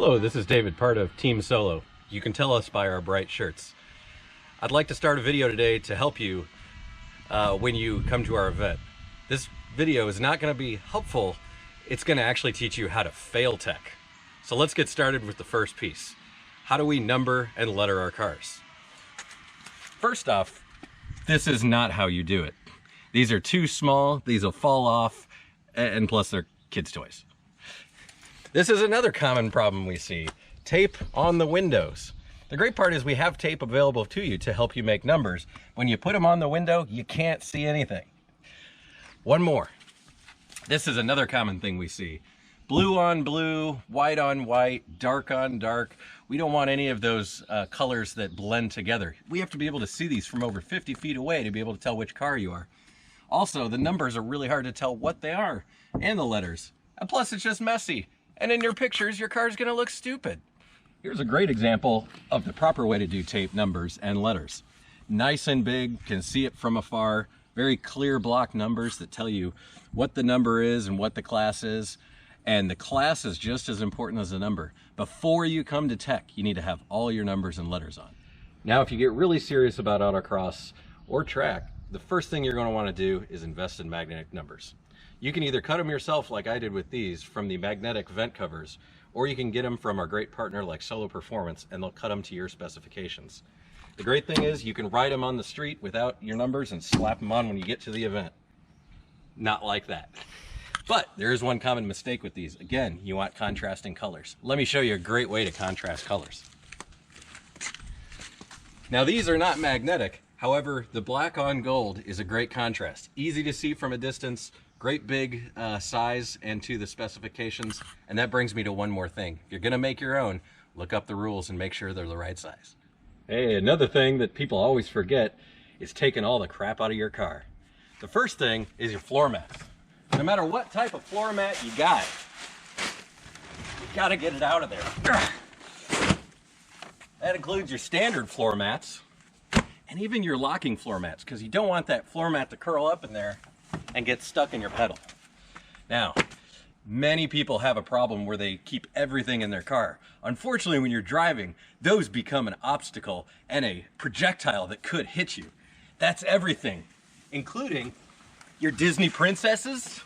Hello, this is David, part of Team Solo. You can tell us by our bright shirts. I'd like to start a video today to help you when you come to our event. This video is not going to be helpful, it's going to actually teach you how to fail tech. So let's get started with the first piece. How do we number and letter our cars? First off, this is not how you do it. These are too small, these will fall off, and plus they're kids' toys. This is another common problem we see, tape on the windows. The great part is we have tape available to you to help you make numbers. When you put them on the window, you can't see anything. One more. This is another common thing we see. Blue on blue, white on white, dark on dark. We don't want any of those colors that blend together. We have to be able to see these from over 50 feet away to be able to tell which car you are. Also, the numbers are really hard to tell what they are, and the letters. And plus, it's just messy. And in your pictures, your car's gonna look stupid. Here's a great example of the proper way to do tape numbers and letters. Nice and big, can see it from afar, very clear block numbers that tell you what the number is and what the class is. And the class is just as important as the number. Before you come to tech, you need to have all your numbers and letters on. Now, if you get really serious about autocross or track, the first thing you're gonna wanna do is invest in magnetic numbers. You can either cut them yourself like I did with these from the magnetic vent covers, or you can get them from our great partner like Solo Performance and they'll cut them to your specifications. The great thing is you can ride them on the street without your numbers and slap them on when you get to the event. Not like that. But there is one common mistake with these. Again, you want contrasting colors. Let me show you a great way to contrast colors. Now these are not magnetic, however, the black on gold is a great contrast. Easy to see from a distance, great big size and to the specifications. And that brings me to one more thing. If you're gonna make your own, look up the rules and make sure they're the right size. Hey, another thing that people always forget is taking all the crap out of your car. The first thing is your floor mats. No matter what type of floor mat you gotta get it out of there. That includes your standard floor mats and even your locking floor mats, because you don't want that floor mat to curl up in there and get stuck in your pedal. Now, many people have a problem where they keep everything in their car. Unfortunately, when you're driving, those become an obstacle and a projectile that could hit you. That's everything, including your Disney princesses,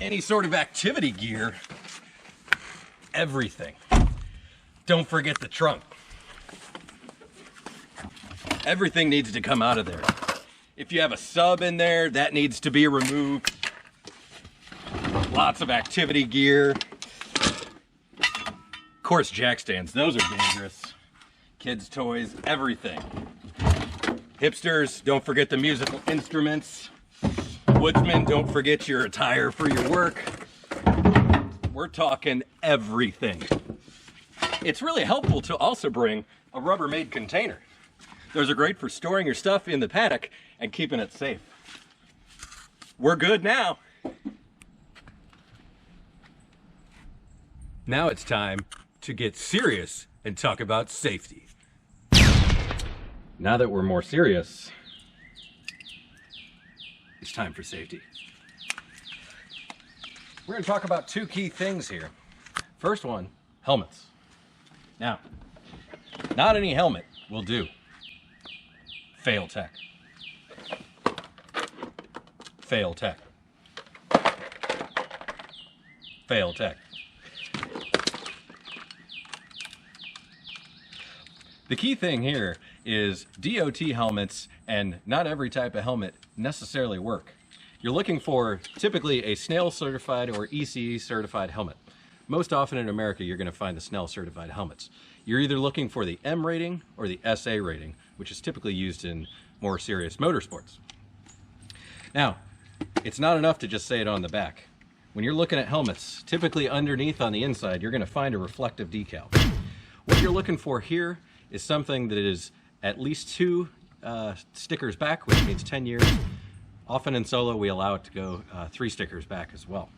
any sort of activity gear, everything. Don't forget the trunk. Everything needs to come out of there. If you have a sub in there, that needs to be removed. Lots of activity gear. Of course, jack stands, those are dangerous. Kids' toys, everything. Hipsters, don't forget the musical instruments. Woodsmen, don't forget your attire for your work. We're talking everything. It's really helpful to also bring a Rubbermaid container. Those are great for storing your stuff in the paddock and keeping it safe. We're good now. Now it's time to get serious and talk about safety. Now that we're more serious, it's time for safety. We're going to talk about two key things here. First one, helmets. Now, not any helmet will do. Fail tech. Fail tech. Fail tech. The key thing here is DOT helmets, and not every type of helmet necessarily work. You're looking for typically a SNAIL certified or ECE certified helmet. Most often in America, you're going to find the SNAIL certified helmets. You're either looking for the M rating or the SA rating, which is typically used in more serious motorsports. Now, it's not enough to just say it on the back. When you're looking at helmets, typically underneath on the inside, you're going to find a reflective decal. What you're looking for here is something that is at least 2 stickers back, which means 10 years. Often in Solo, we allow it to go 3 stickers back as well.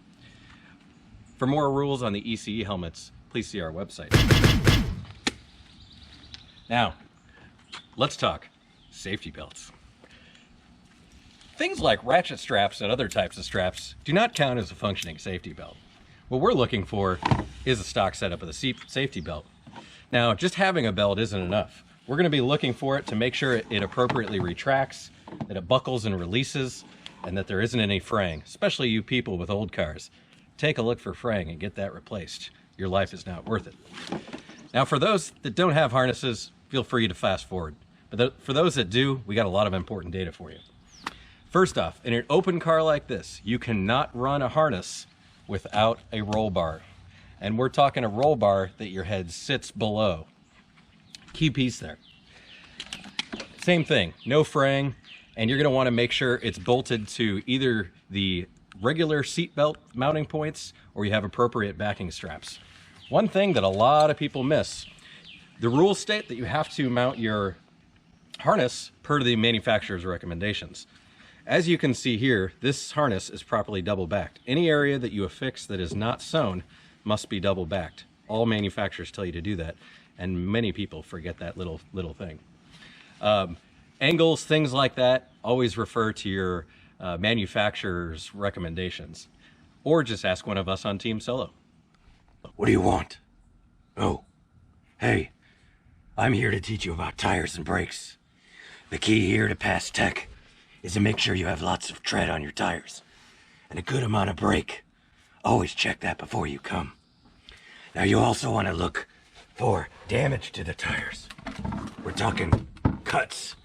For more rules on the ECE helmets, please see our website. Now, let's talk safety belts. Things like ratchet straps and other types of straps do not count as a functioning safety belt. What we're looking for is a stock setup of the safety belt. Now, just having a belt isn't enough. We're going to be looking for it to make sure it appropriately retracts, that it buckles and releases, and that there isn't any fraying, especially you people with old cars. Take a look for fraying and get that replaced. Your life is not worth it. Now, for those that don't have harnesses, feel free to fast forward. But for those that do, we got a lot of important data for you. First off, in an open car like this, you cannot run a harness without a roll bar. And we're talking a roll bar that your head sits below. Key piece there. Same thing, no fraying, and you're going to want to make sure it's bolted to either the regular seatbelt mounting points or you have appropriate backing straps. One thing that a lot of people miss, the rules state that you have to mount your harness per the manufacturer's recommendations. As you can see here, this harness is properly double backed. Any area that you affix that is not sewn must be double backed. All manufacturers tell you to do that, and many people forget that little thing. Angles, things like that, always refer to your manufacturer's recommendations, or just ask one of us on Team Solo. What do you want? Oh, hey, I'm here to teach you about tires and brakes. The key here to pass tech is to make sure you have lots of tread on your tires and a good amount of brake. Always check that before you come. Now you also want to look for damage to the tires. We're talking cuts,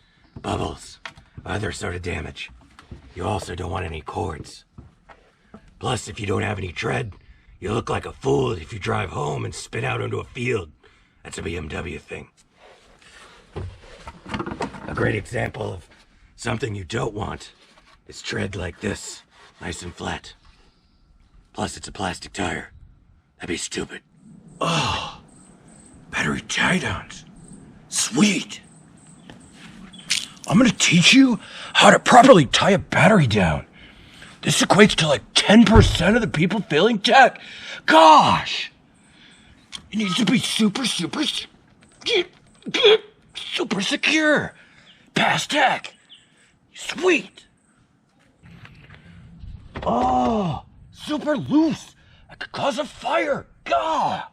bubbles, other sort of damage. You also don't want any cords. Plus, if you don't have any tread, you look like a fool if you drive home and spin out onto a field. That's a BMW thing. A great example of something you don't want is tread like this, nice and flat. Plus, it's a plastic tire. That'd be stupid. Oh, battery tie-downs. Sweet. I'm gonna teach you how to properly tie a battery down. This equates to like 10% of the people failing tech. Gosh! It needs to be super secure. Pass tech. Sweet. Oh, super loose. That could cause a fire. God.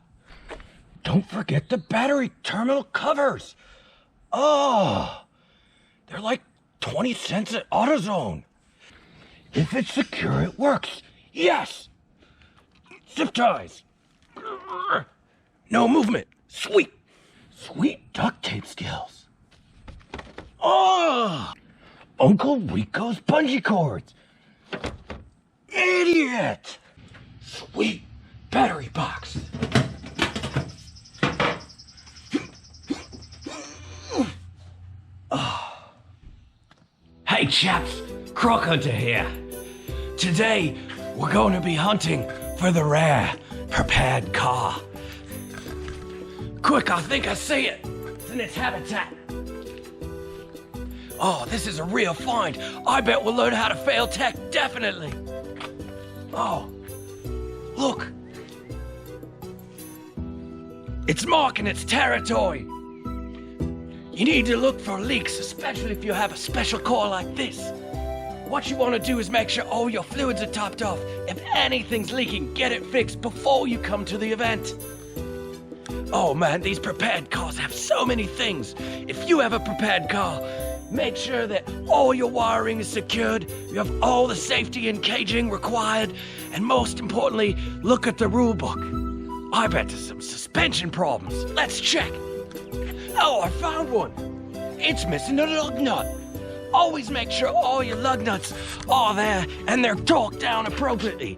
Don't forget the battery terminal covers. Oh, they're like 20 cents at AutoZone. If it's secure, it works. Yes. Zip ties. No movement. Sweet. Sweet duct tape skills. Oh, Uncle Rico's bungee cords. Idiot. Sweet battery box. Oh. Hey chaps, Croc Hunter here. Today, we're going to be hunting for the rare, prepared car. Quick, I think I see it. It's in its habitat. Oh, this is a real find. I bet we'll learn how to fail tech, definitely. Oh, look. It's marking its territory. You need to look for leaks, especially if you have a special car like this. What you want to do is make sure all your fluids are topped off. If anything's leaking, get it fixed before you come to the event. Oh man, these prepared cars have so many things. If you have a prepared car, make sure that all your wiring is secured, you have all the safety and caging required, and most importantly, look at the rule book. I bet there's some suspension problems. Let's check. Oh, I found one. It's missing a lug nut. Always make sure all your lug nuts are there and they're torqued down appropriately.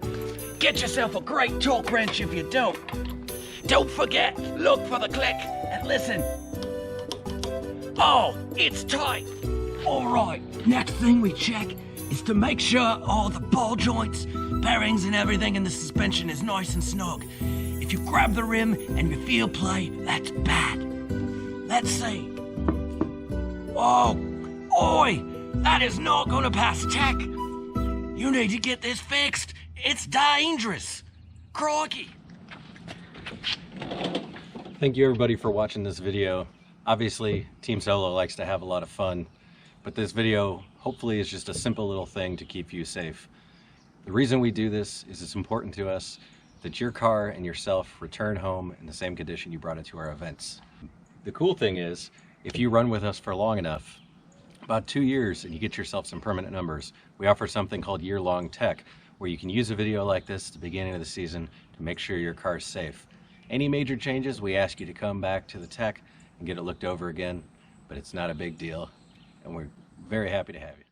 Get yourself a great torque wrench if you don't. Don't forget, look for the click and listen. Oh, it's tight. All right, next thing we check is to make sure all the ball joints, bearings and everything in the suspension is nice and snug. If you grab the rim and you feel play, that's bad. Let's see. Oh, oi, that is not gonna pass tech. You need to get this fixed. It's dangerous. Crikey. Thank you everybody for watching this video. Obviously, Team Solo likes to have a lot of fun, but this video hopefully is just a simple little thing to keep you safe. The reason we do this is it's important to us that your car and yourself return home in the same condition you brought it to our events. The cool thing is, if you run with us for long enough, about 2 years, and you get yourself some permanent numbers, we offer something called year-long tech, where you can use a video like this at the beginning of the season to make sure your car's safe. Any major changes, we ask you to come back to the tech and get it looked over again, but it's not a big deal, and we're very happy to have you.